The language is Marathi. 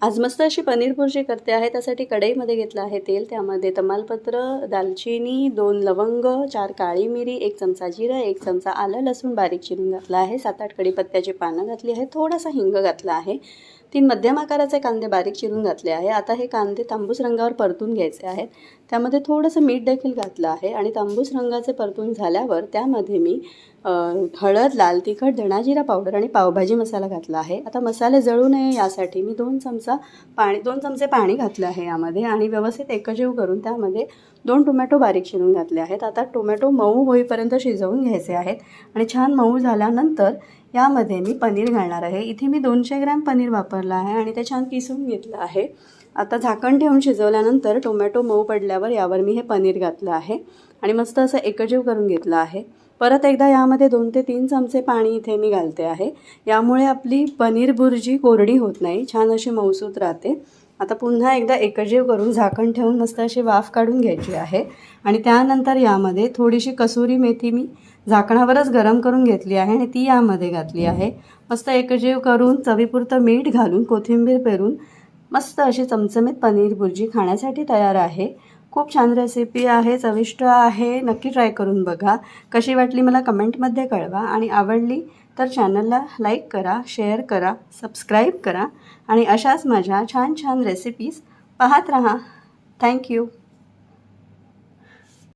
आज मस्त अशी पनीर भुर्जी करते आहे। त्यासाठी कढईमध्ये घेतलं आहे तेल, त्यामध्ये तमालपत्र, दालचिनी, 2 लवंग, 4 काळी मिरी, 1 चमचा जिरं, 1 चमचा आलं लसूण बारीक चिरून घातला आहे, 7-8 कढीपत्त्याची पानं घातली आहे, थोडासा हिंग घातला आहे, 3 मध्यम आकाराचे कांदे बारीक चिरून घातले आहे। आता हे कांदे तांबूस रंगावर परतून घ्यायचे आहेत। त्यामध्ये थोडंसं मीठ देखील घातलं आहे आणि तांबूस रंगाचे परतून झाल्यावर त्यामध्ये मी हळद, लाल तिखट, धणा जिरा पावडर आणि पावभाजी मसाला घातला आहे। आता मसाले जळू नये यासाठी मी 2 चमचे पाणी घातलं आहे यामध्ये आणि व्यवस्थित एकजीव करून त्यामध्ये 2 टोमॅटो बारीक चिरून घातले आहेत। आता टोमॅटो मऊ होईपर्यंत शिजवून घ्यायचे आहेत आणि छान मऊ झाल्यानंतर यामध्ये मी पनीर घालणार आहे। इथे मी 200 ग्रॅम पनीर वापरला आहे आणि ते छान किसून घेतलं आहे। आता झाकण ठेवून शिजवल्यानंतर टोमॅटो मऊ पडल्यावर यावर मी हे पनीर घातलं आहे आणि मस्त असं एकजीव करून घेतलं आहे। परत एकदा यामध्ये 2 ते 3 चमचे पाणी इथे मी घालते आहे। यामुळे आपली पनीर भुर्जी कोरडी होत नाही, छान अशी मऊसूत राहते। आता पुन्हा एकदा एकजीव करून झाकण ठेवून मस्त अशी वाफ काढून घ्यायची आहे आणि त्यानंतर यामध्ये थोडीशी कसुरी मेथी मी झाकणावरच गरम करून घेतली आहे आणि ती यामध्ये घातली आहे। मस्त एकजीव करून चवीपुरतं मीठ घालून कोथिंबीर पेरून मस्त अशी चमचमीत पनीर भुर्जी खाण्यासाठी तयार आहे। खूप छान रेसिपी आहे, चविष्ट आहे, नक्की ट्राय करून बघा। कशी वाटली मला कमेंटमध्ये कळवा आणि आवडली तर चॅनलला लाईक करा, शेअर करा, सबस्क्राईब करा आणि अशाच माझ्या छान छान रेसिपीज पाहत राहा। थँक्यू।